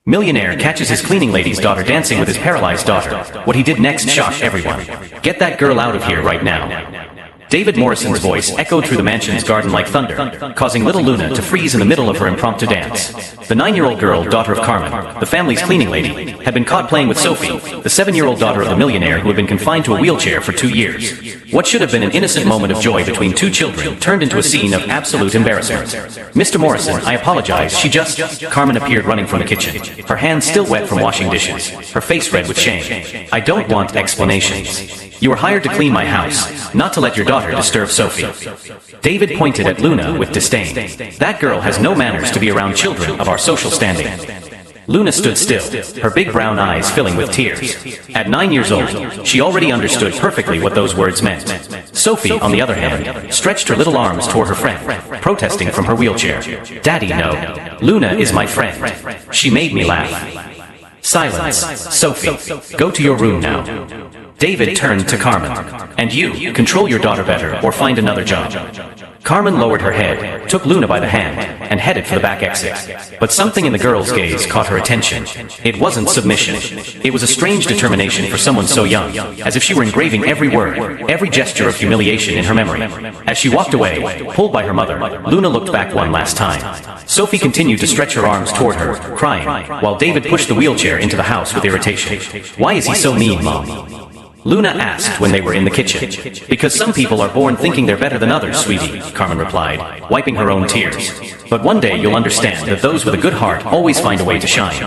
Millionaire catches his cleaning lady's daughter dancing with his paralyzed daughter. What he did next shocked everyone. Get that girl out of here right now. David Morrison's voice echoed through the mansion's garden like thunder, causing little Luna to freeze in the middle of her impromptu dance. The 9-year-old girl, daughter of Carmen, the family's cleaning lady, had been caught playing with Sophie, the 7-year-old daughter of the millionaire who had been confined to a wheelchair for 2 years. What should have been an innocent moment of joy between two children turned into a scene of absolute embarrassment. Mr. Morrison, I apologize, Carmen appeared running from the kitchen, her hands still wet from washing dishes, her face red with shame. I don't want explanations. You were hired to clean my house, not to let your daughter disturb Sophie. David pointed at Luna with disdain. That girl has no manners to be around children of our social standing. Luna stood still, her big brown eyes filling with tears. At 9 years old, she already understood perfectly what those words meant. Sophie, on the other hand, stretched her little arms toward her friend, protesting from her wheelchair. Daddy, no. Luna is my friend. She made me laugh. Silence. Sophie, go to your room now. David turned to Carmen. And you, control your daughter better or find another job. Carmen lowered her head, took Luna by the hand, and headed for the back exit. But something in the girl's gaze caught her attention. It wasn't submission. It was a strange determination for someone so young, as if she were engraving every word, every gesture of humiliation in her memory. As she walked away, pulled by her mother, Luna looked back one last time. Sophie continued to stretch her arms toward her, crying, while David pushed the wheelchair into the house with irritation. Why is he so mean, Mom? Luna asked when they were in the kitchen. Because some people are born thinking they're better than others, sweetie, Carmen replied, wiping her own tears. But one day you'll understand that those with a good heart always find a way to shine.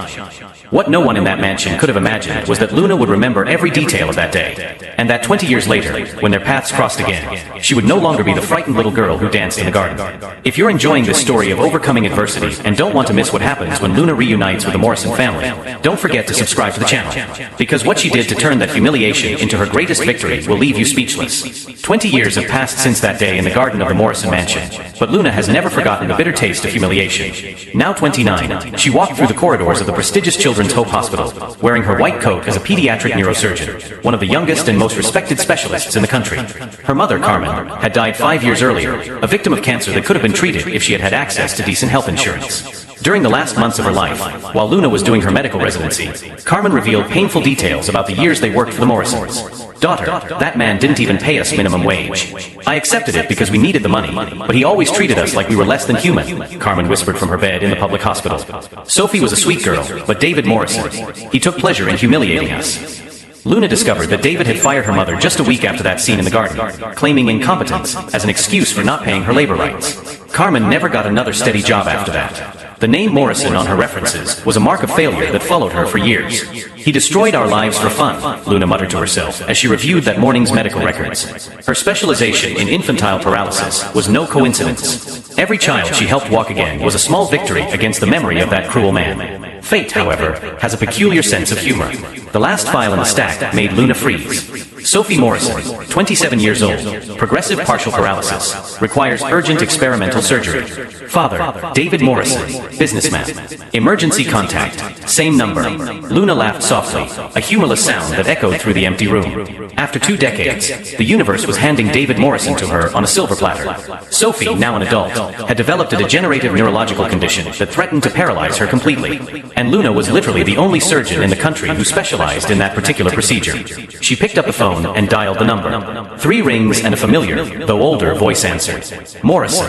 What no one in that mansion could have imagined was that Luna would remember every detail of that day, and that 20 years later, when their paths crossed again, she would no longer be the frightened little girl who danced in the garden. If you're enjoying this story of overcoming adversity and don't want to miss what happens when Luna reunites with the Morrison family, don't forget to subscribe to the channel, because what she did to turn that humiliation into her greatest victory will leave you speechless. 20 years have passed since that day in the garden of the Morrison mansion, but Luna has never forgotten the bitter taste of humiliation. Now 29, she walked through the corridors of the prestigious Children's Hope Hospital, wearing her white coat as a pediatric neurosurgeon, one of the youngest and most respected specialists in the country. Her mother, Carmen, had died 5 years earlier, a victim of cancer that could have been treated if she had had access to decent health insurance. During the last months of her life, while Luna was doing her medical residency, Carmen revealed painful details about the years they worked for the Morrisons. Daughter, that man didn't even pay us minimum wage. I accepted it because we needed the money, but he always treated us like we were less than human, Carmen whispered from her bed in the public hospital. Sophie was a sweet girl, but David Morrison, he took pleasure in humiliating us. Luna discovered that David had fired her mother just a week after that scene in the garden, claiming incompetence as an excuse for not paying her labor rights. Carmen never got another steady job after that. The name Morrison on her references was a mark of failure that followed her for years. He destroyed our lives for fun, Luna muttered to herself as she reviewed that morning's medical records. Her specialization in infantile paralysis was no coincidence. Every child she helped walk again was a small victory against the memory of that cruel man. Fate, however, has a peculiar sense of humor. The last file in the stack made Luna freeze. Sophie Morrison, 27 years old, progressive partial paralysis, requires urgent experimental surgery. Father, David Morrison, businessman. Emergency contact, same number. Luna laughed softly, a humorless sound that echoed through the empty room. After 2 decades, the universe was handing David Morrison to her on a silver platter. Sophie, now an adult, had developed a degenerative neurological condition that threatened to paralyze her completely. And Luna was literally the only surgeon in the country who specialized in that particular procedure. She picked up the phone and dialed the number. 3 rings and a familiar, though older, voice answered. Morrison.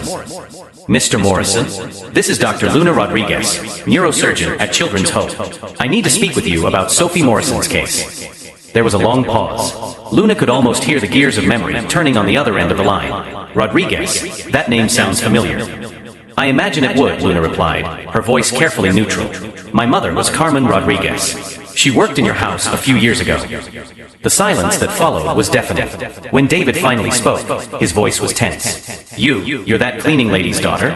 Mr. Morrison, this is Dr. Luna Rodriguez, neurosurgeon at Children's Hope. I need to speak with you about Sophie Morrison's case. There was a long pause. Luna could almost hear the gears of memory turning on the other end of the line. Rodriguez, that name sounds familiar. I imagine it would, Luna replied, her voice carefully neutral. My mother was Carmen Rodriguez. She worked in your house a few years ago. The silence that followed was deafening. When David finally spoke, his voice was tense. You're that cleaning lady's daughter?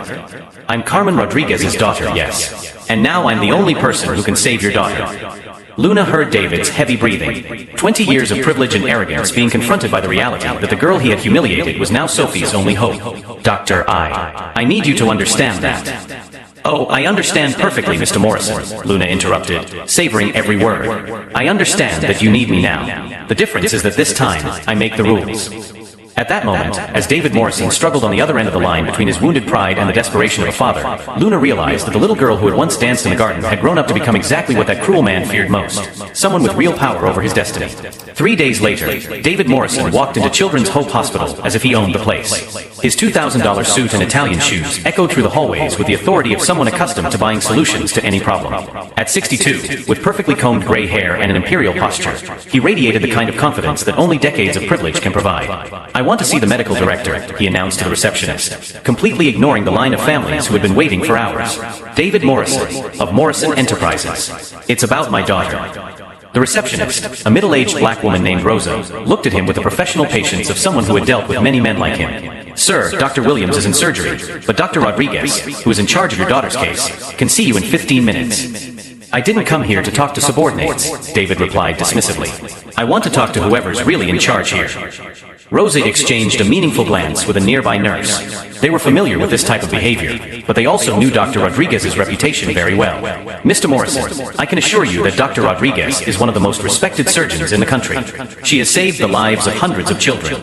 I'm Carmen Rodriguez's daughter, yes. And now I'm the only person who can save your daughter. Luna heard David's heavy breathing. 20 years of privilege and arrogance being confronted by the reality that the girl he had humiliated was now Sophie's only hope. Doctor, I need you to understand that. Oh, I understand perfectly, Mr. Morrison, Luna interrupted, savoring every word. I understand that you need me now. The difference is that this time, I make the rules. At that moment, as David Morrison struggled on the other end of the line between his wounded pride and the desperation of a father, Luna realized that the little girl who had once danced in the garden had grown up to become exactly what that cruel man feared most: someone with real power over his destiny. 3 days later, David Morrison walked into Children's Hope Hospital as if he owned the place. His $2,000 suit and Italian shoes echoed through the hallways with the authority of someone accustomed to buying solutions to any problem. At 62, with perfectly combed gray hair and an imperial posture, he radiated the kind of confidence that only decades of privilege can provide. "I want to see the medical director," he announced to the receptionist, completely ignoring the line of families who had been waiting for hours. "David Morrison, of Morrison Enterprises. It's about my daughter." The receptionist, a middle-aged black woman named Rosa, looked at him with the professional patience of someone who had dealt with many men like him. "Sir, Dr. Williams is in surgery, but Dr. Rodriguez, who is in charge of your daughter's case, can see you in 15 minutes. "I didn't come here to talk to subordinates," David replied dismissively. "I want to talk to whoever's really in charge here." Rosa exchanged a meaningful glance with a nearby nurse. They were familiar with this type of behavior, but they also knew Dr. Rodriguez's reputation very well. "Mr. Morrison, I can assure you that Dr. Rodriguez is one of the most respected surgeons in the country. She has saved the lives of hundreds of children."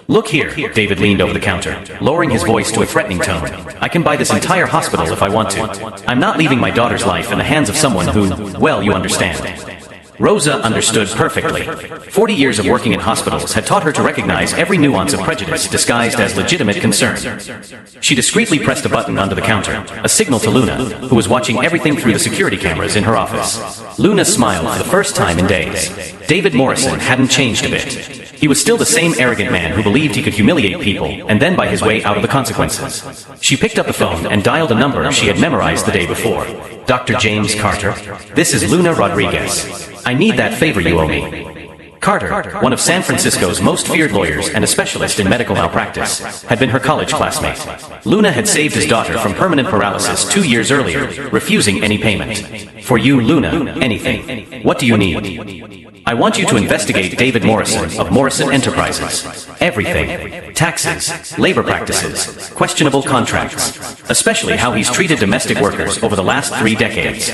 "Look here," David leaned over the counter, lowering his voice to a threatening tone. "I can buy this entire hospital if I want to. I'm not leaving my daughter's life in the hands of someone who, well, you understand." Rosa understood perfectly. 40 years of working in hospitals had taught her to recognize every nuance of prejudice disguised as legitimate concern. She discreetly pressed a button under the counter, a signal to Luna, who was watching everything through the security cameras in her office. Luna smiled for the first time in days. David Morrison hadn't changed a bit. He was still the same arrogant man who believed he could humiliate people and then buy his way out of the consequences. She picked up the phone and dialed a number she had memorized the day before. "Dr. James Carter, this is Luna Rodriguez. I need that favor you owe me." Carter, one of San Francisco's most feared lawyers and a specialist in medical malpractice, had been her college classmate. Luna had saved his daughter from permanent paralysis 2 years earlier, refusing any payment. "For you, Luna, anything. What do you need?" "I want you to investigate David Morrison of Morrison Enterprises. Everything. Taxes, labor practices, questionable contracts, especially how he's treated domestic workers over the last 3 decades.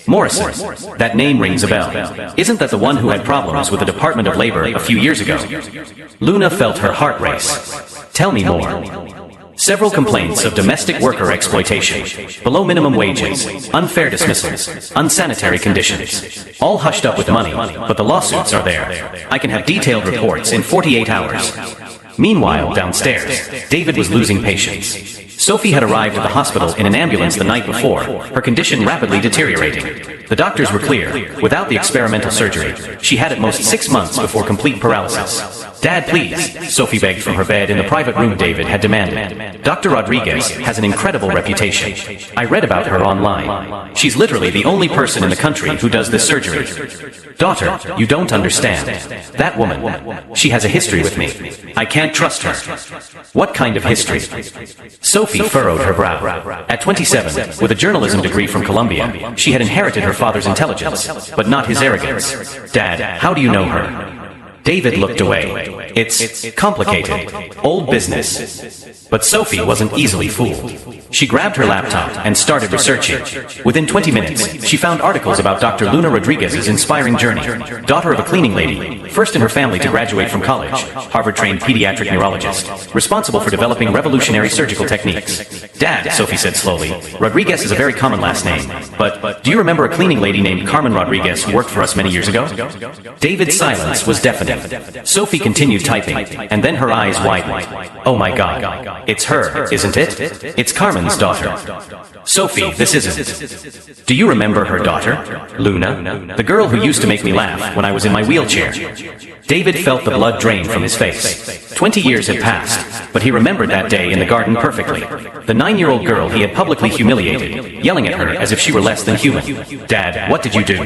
Morrison, that name rings a bell. Isn't that the one who had problems with the Department of Labor a few years ago?" Luna felt her heart race. "Tell me more." "Several complaints of domestic worker exploitation, below minimum wages, unfair dismissals, unsanitary conditions. All hushed up with money, but the lawsuits are there. I can have detailed reports in 48 hours. Meanwhile, downstairs, David was losing patience. Sophie had arrived at the hospital in an ambulance the night before, her condition rapidly deteriorating. The doctors were clear: without the experimental surgery, she had at most 6 months before complete paralysis. "Dad, please," Sophie begged from her bed in the private room David had demanded. "Dr. Rodriguez has an incredible reputation. I read about her online. She's literally the only person in the country who does this surgery." "Daughter, you don't understand. That woman, she has a history with me. I can't trust her." "What kind of history?" Sophie furrowed her brow. At 27, with a journalism degree from Columbia, she had inherited her father's intelligence, but not his arrogance. "Dad, how do you know her?" David looked away. "It's complicated. Old business." But Sophie wasn't easily fooled. She grabbed her laptop and started researching. Within 20 minutes, she found articles about Dr. Luna Rodriguez's inspiring journey. Daughter of a cleaning lady, first in her family to graduate from college, Harvard-trained pediatric neurologist, responsible for developing revolutionary surgical techniques. "Dad," Sophie said slowly, "Rodriguez is a very common last name. But do you remember a cleaning lady named Carmen Rodriguez who worked for us many years ago?" David's silence was deafening. Sophie continued typing, and then her eyes widened. "Oh my God. It's her, isn't it? It's Carmen's daughter." "Sophie, this isn't." "Do you remember her daughter, Luna? The girl who used to make me laugh when I was in my wheelchair?" David felt the blood drain from his face. 20 years had passed, but he remembered that day in the garden perfectly. The 9-year-old girl he had publicly humiliated, yelling at her as if she were less than human. "Dad, what did you do?"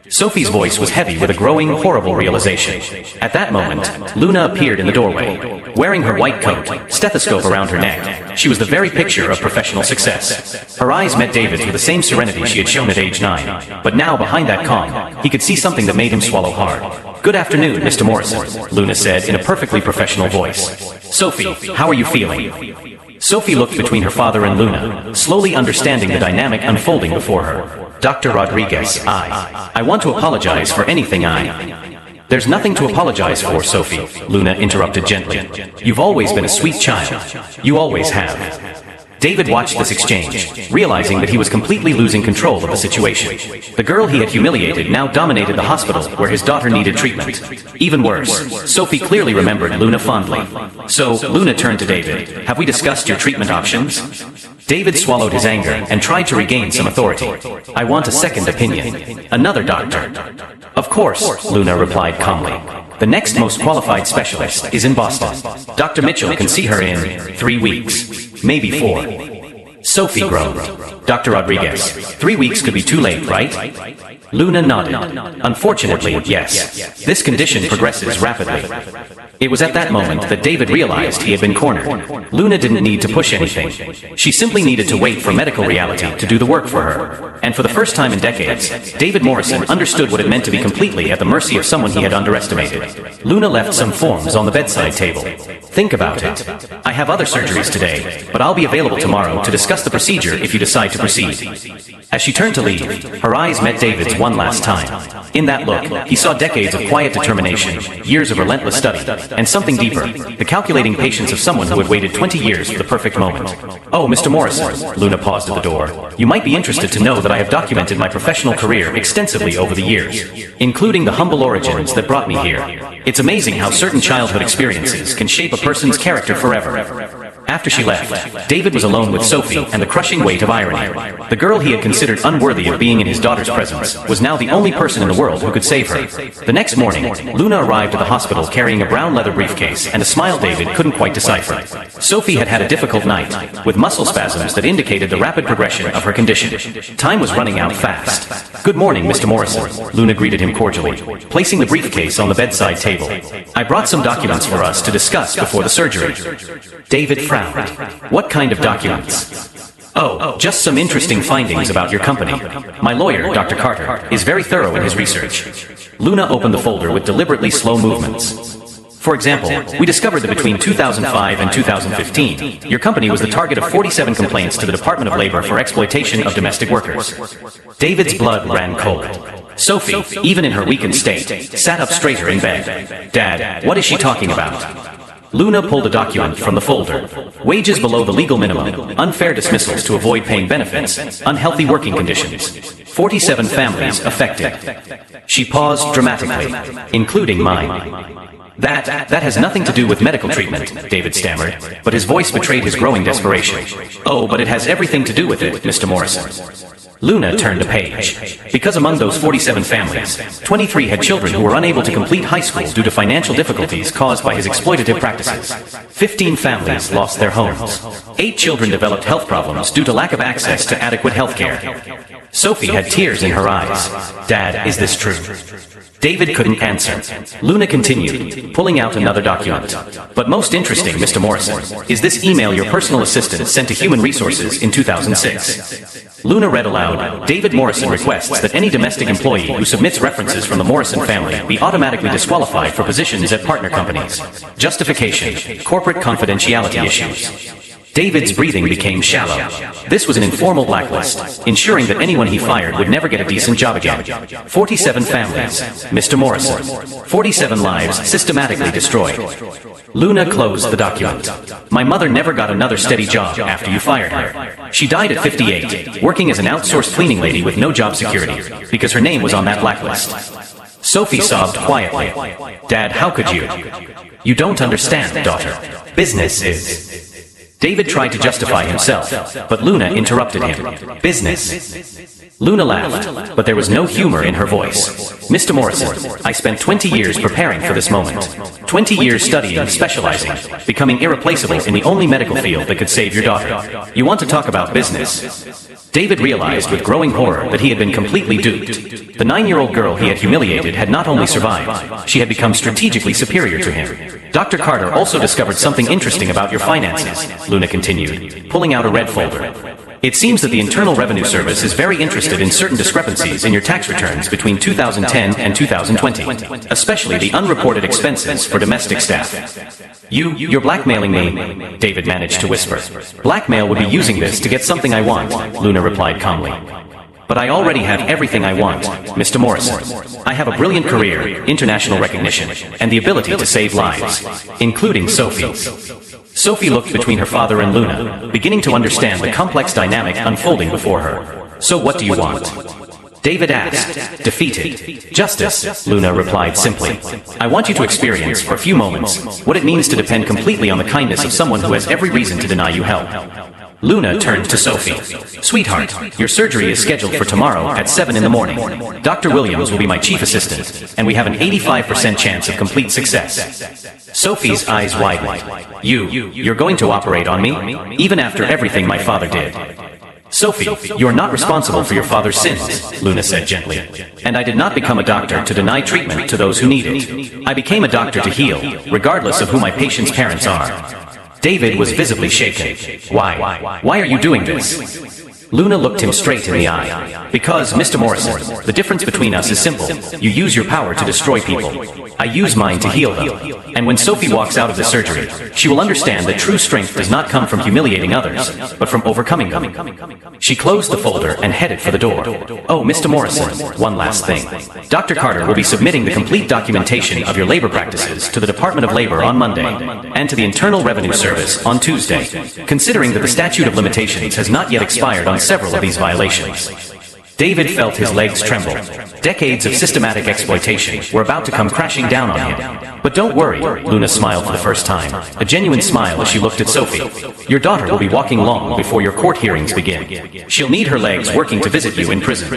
Sophie's voice was heavy with a growing, horrible realization. At that moment, Luna appeared in the doorway. Wearing her white coat, stethoscope around her neck, she was the very picture of professional success. Her eyes met David's with the same serenity she had shown at age 9. But now, behind that calm, he could see something that made him swallow hard. "Good afternoon, Mr. Morrison," Luna said in a perfectly professional voice. "Sophie, how are you feeling?" Sophie looked between her father and Luna, slowly understanding the dynamic unfolding before her. "Dr. Rodriguez, I want to apologize for anything There's nothing to apologize for, Sophie, Luna interrupted gently. You've always been a sweet child. You always have. David watched this exchange, realizing that he was completely losing control of the situation. The girl he had humiliated now dominated the hospital where his daughter needed treatment. Even worse, Sophie clearly remembered Luna fondly. So, Luna turned to David. Have we discussed your treatment options? David swallowed his anger and tried to regain some authority. I want a second opinion. Another doctor. Of course, Luna replied calmly. The next most qualified specialist is in Boston. Dr. Mitchell can see her in 3 weeks, maybe 4. Sophie groaned. Dr. Rodriguez, 3 weeks could be too late, right? Luna nodded. Unfortunately, yes. This condition progresses rapidly. It was at that moment that David realized he had been cornered. Luna didn't need to push anything. She simply needed to wait for medical reality to do the work for her. And for the first time in decades, David Morrison understood what it meant to be completely at the mercy of someone he had underestimated. Luna left some forms on the bedside table. Think about it. I have other surgeries today, but I'll be available tomorrow to discuss the procedure if you decide to proceed. As she turned to leave, her eyes met David's one last time. In that look, he saw decades of quiet determination, years of relentless study, and something deeper, the calculating patience of someone who had waited 20 years for the perfect moment. Oh, Mr. Morrison, Luna paused at the door. You might be interested to know that I have documented my professional career extensively over the years, including the humble origins that brought me here. It's amazing how certain childhood experiences can shape a person's character forever. After she left, David was alone with Sophie and the crushing weight of irony. The girl he had considered unworthy of being in his daughter's presence was now the only person in the world who could save her. The next morning, Luna arrived at the hospital carrying a brown leather briefcase and a smile David couldn't quite decipher. Sophie had had a difficult night, with muscle spasms that indicated the rapid progression of her condition. Time was running out fast. Good morning, Mr. Morrison, Luna greeted him cordially, placing the briefcase on the bedside table. I brought some documents for us to discuss before the surgery. David frowned. What kind of documents? Oh, just some interesting findings about your company. My lawyer, Dr. Carter, is very thorough in his research. Luna opened the folder with deliberately slow movements. For example, we discovered that between 2005 and 2015, your company was the target of 47 complaints to the Department of Labor for exploitation of domestic workers. David's blood ran cold. Sophie, even in her weakened state, sat up straighter in bed. Dad, what is she talking about? Luna pulled a document from the folder. Wages below the legal minimum, unfair dismissals to avoid paying benefits, unhealthy working conditions. 47 families affected. She paused dramatically, including mine. That has nothing to do with medical treatment, David stammered, but his voice betrayed his growing desperation. Oh, but it has everything to do with it, Mr. Morrison. Luna turned a page. Because among those 47 families, 23 had children who were unable to complete high school due to financial difficulties caused by his exploitative practices. 15 families lost their homes. 8 children developed health problems due to lack of access to adequate health care. Sophie had tears in her eyes. Dad, is this true? David couldn't answer. Luna continued, pulling out another document. But most interesting, Mr. Morrison, is this email your personal assistant sent to Human Resources in 2006. Luna read aloud, David Morrison requests that any domestic employee who submits references from the Morrison family be automatically disqualified for positions at partner companies. Justification, corporate confidentiality issues. David's breathing became shallow. This was an informal blacklist, ensuring that anyone he fired would never get a decent job again. 47 families, Mr. Morrison. 47 lives systematically destroyed. Luna closed the document. My mother never got another steady job after you fired her. She died at 58, working as an outsourced cleaning lady with no job security, because her name was on that blacklist. Sophie sobbed quietly. Dad, how could you? You don't understand, daughter. Business is... David tried to justify himself, but Luna interrupted him. Business. Luna laughed, but there was no humor in her voice. Mr. Morrison, I spent 20 years preparing for this moment. 20 years studying, specializing, becoming irreplaceable in the only medical field that could save your daughter. You want to talk about business? David realized with growing horror that he had been completely duped. The 9-year-old girl he had humiliated had not only survived, she had become strategically superior to him. Dr. Carter also discovered something interesting about your finances, Luna continued, pulling out a red folder. It seems that the Internal Revenue Service is very interested in certain discrepancies in your tax returns between 2010 and 2020, especially the unreported expenses for domestic staff. You're blackmailing me, David managed to whisper. Blackmail would be using this to get something I want, Luna replied calmly. But I already have everything I want, Mr. Morrison. I have a brilliant career, international recognition, and the ability to save lives, including Sophie's. Sophie looked between her father and Luna, beginning to understand the complex dynamic unfolding before her. So what do you want? David asked, defeated. Justice, Luna replied simply. I want you to experience for a few moments what it means to depend completely on the kindness of someone who has every reason to deny you help. Luna turned to Sophie. Sweetheart, your surgery is scheduled for tomorrow at 7 in the morning. Dr. Williams will be my chief assistant, and we have an 85% chance of complete success. Sophie's eyes widened. You're going to operate on me? Even after everything my father did. Sophie, you are not responsible for your father's sins, Luna said gently. And I did not become a doctor to deny treatment to those who need it. I became a doctor to heal, regardless of who my patient's parents are. David was visibly shaken. Why? Why are you doing this? Luna looked him straight in the eye. Because, Mr. Morrison, the difference between us is simple. You use your power to destroy people. I use mine to heal them. And when Sophie walks out of the surgery, she will understand that true strength does not come from humiliating others, but from overcoming them. She closed the folder and headed for the door. Oh, Mr. Morrison, one last thing. Dr. Carter will be submitting the complete documentation of your labor practices to the Department of Labor on Monday, and to the Internal Revenue Service on Tuesday, considering that the statute of limitations has not yet expired on several of these violations. David felt his legs tremble. Decades of systematic exploitation were about to come crashing down on him. But don't worry, Luna smiled for the first time, a genuine smile as she looked at Sophie. Your daughter will be walking long before your court hearings begin. She'll need her legs working to visit you in prison.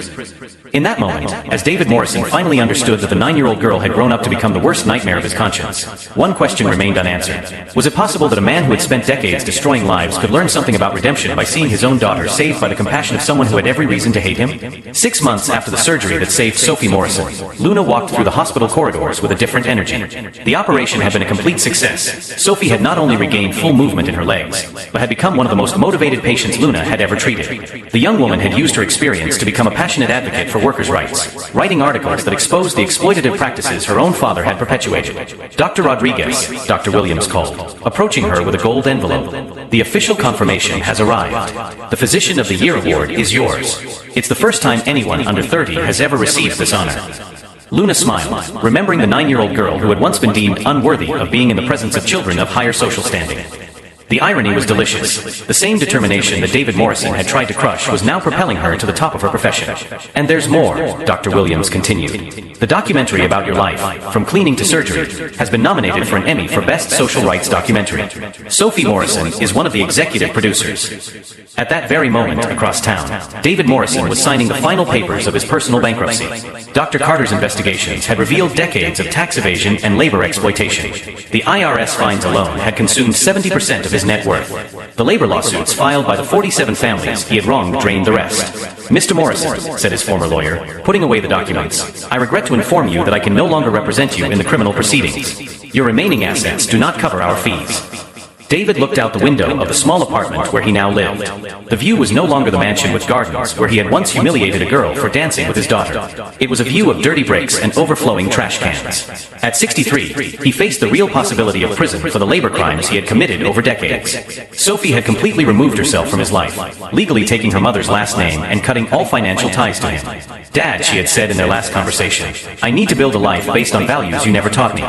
In that moment, as David Morrison finally understood that the 9-year-old girl had grown up to become the worst nightmare of his conscience, one question remained unanswered. Was it possible that a man who had spent decades destroying lives could learn something about redemption by seeing his own daughter saved by the compassion of someone who had every reason to hate him? 6 months after the surgery that saved Sophie Morrison, Luna walked through the hospital corridors with a different energy. The operation had been a complete success. Sophie had not only regained full movement in her legs, but had become one of the most motivated patients Luna had ever treated. The young woman had used her experience to become a passionate advocate for workers' rights, writing articles that exposed the exploitative practices her own father had perpetuated. Dr. Rodriguez, Dr. Williams called, approaching her with a gold envelope. The official confirmation has arrived. The Physician of the Year award is yours. It's the first time anyone under 30 has ever received this honor. Luna smiled, remembering the 9-year-old girl who had once been deemed unworthy of being in the presence of children of higher social standing. The irony was delicious. The same determination that David Morrison had tried to crush was now propelling her to the top of her profession. And there's more, Dr. Williams continued. The documentary about your life, from cleaning to surgery, has been nominated for an Emmy for Best Social Rights Documentary. Sophie Morrison is one of the executive producers. At that very moment, across town, David Morrison was signing the final papers of his personal bankruptcy. Dr. Carter's investigations had revealed decades of tax evasion and labor exploitation. The IRS fines alone had consumed 70% of his net worth. The labor lawsuits filed by the 47 families he had wronged drained the rest. Mr. Morrison, said his former lawyer, putting away the documents, I regret to inform you that I can no longer represent you in the criminal proceedings. Your remaining assets do not cover our fees. David looked out the window of the small apartment where he now lived. The view was no longer the mansion with gardens where he had once humiliated a girl for dancing with his daughter. It was a view of dirty bricks and overflowing trash cans. At 63, he faced the real possibility of prison for the labor crimes he had committed over decades. Sophie had completely removed herself from his life, legally taking her mother's last name and cutting all financial ties to him. Dad, she had said in their last conversation, I need to build a life based on values you never taught me.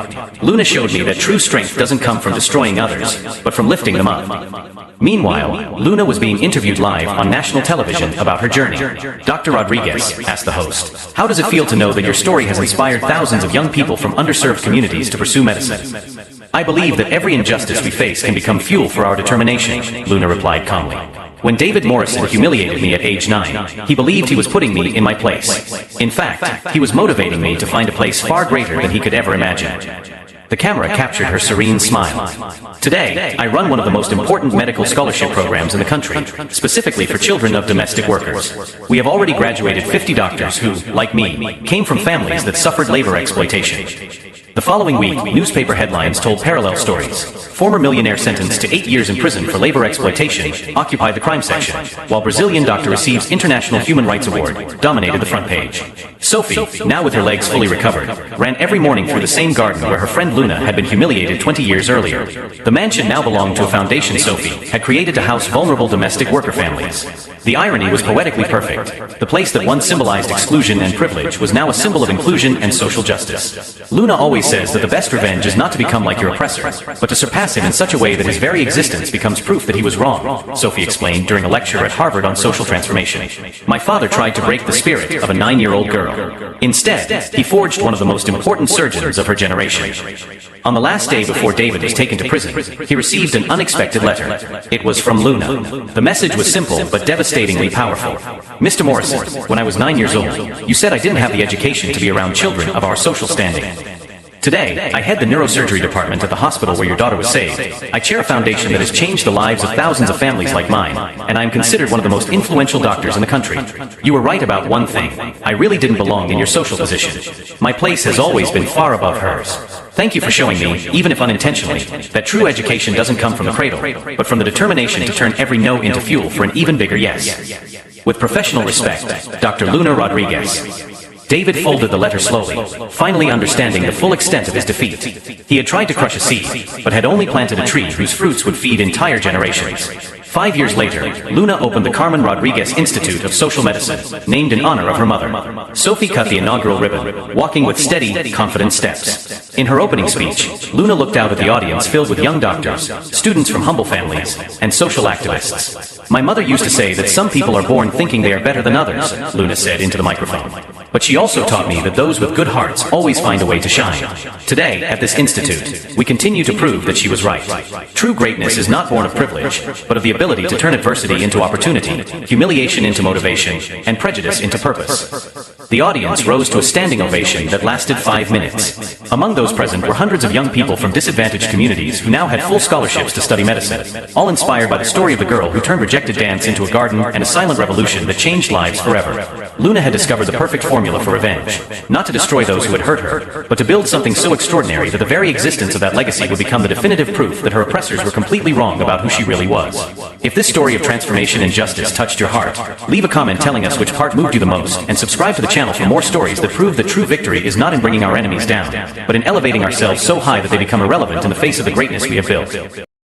Luna showed me that true strength doesn't come from destroying others, but from lifting them up. Meanwhile, Luna was being interviewed live on national television about her journey. Dr. Rodriguez asked the host, how does it feel to know that your story has inspired thousands of young people from underserved communities to pursue medicine? I believe that every injustice we face can become fuel for our determination, Luna replied calmly. When David Morrison humiliated me at age 9, he believed he was putting me in my place. In fact, he was motivating me to find a place far greater than he could ever imagine. The camera captured her serene smile. Today, I run one of the most important medical scholarship programs in the country, specifically for children of domestic workers. We have already graduated 50 doctors who, like me, came from families that suffered labor exploitation. The following week, newspaper headlines told parallel stories. Former millionaire sentenced to 8 years in prison for labor exploitation occupied the crime section, while Brazilian doctor receives International Human Rights Award dominated the front page. Sophie, now with her legs fully recovered, ran every morning through the same garden where her friend Luna had been humiliated 20 years earlier. The mansion now belonged to a foundation Sophie had created to house vulnerable domestic worker families. The irony was poetically perfect. The place that once symbolized exclusion and privilege was now a symbol of inclusion and social justice. Luna always says that the best revenge is not to become like your oppressor, but to surpass him in such a way that his very existence becomes proof that he was wrong, Sophie explained during a lecture at Harvard on social transformation. My father tried to break the spirit of a 9-year-old girl. Instead, he forged one of the most important surgeons of her generation. On the last day before David was taken to prison, he received an unexpected letter. It was from Luna. The message was simple but devastatingly powerful. Mr. Morrison, when I was 9 years old, you said I didn't have the education to be around children of our social standing. Today, I head the neurosurgery department at the hospital where your daughter was saved. I chair a foundation that has changed the lives of thousands of families like mine, and I am considered one of the most influential doctors in the country. You were right about one thing. I really didn't belong in your social position. My place has always been far above hers. Thank you for showing me, even if unintentionally, that true education doesn't come from the cradle, but from the determination to turn every no into fuel for an even bigger yes. With professional respect, Dr. Luna Rodriguez. David folded the letter slowly, finally understanding the full extent of his defeat. He had tried to crush a seed, but had only planted a tree whose fruits would feed entire generations. 5 years later, Luna opened the Carmen Rodriguez Institute of Social Medicine, named in honor of her mother. Sophie cut the inaugural ribbon, walking with steady, confident steps. In her opening speech, Luna looked out at the audience filled with young doctors, students from humble families, and social activists. My mother used to say that some people are born thinking they are better than others, Luna said into the microphone. But she also taught me that those with good hearts always find a way to shine. Today, at this institute, we continue to prove that she was right. True greatness is not born of privilege, but of the ability to turn adversity into opportunity, humiliation into motivation, and prejudice into purpose. The audience rose to a standing ovation that lasted 5 minutes. Among those present were hundreds of young people from disadvantaged communities who now had full scholarships to study medicine, all inspired by the story of the girl who turned rejected dance into a garden and a silent revolution that changed lives forever. Luna had discovered the perfect formula for revenge, not to destroy those who had hurt her, but to build something so extraordinary that the very existence of that legacy would become the definitive proof that her oppressors were completely wrong about who she really was. If this story of transformation and justice touched your heart, leave a comment telling us which part moved you the most, and subscribe to the channel for more stories that prove that true victory is not in bringing our enemies down, but in elevating ourselves so high that they become irrelevant in the face of the greatness we have built.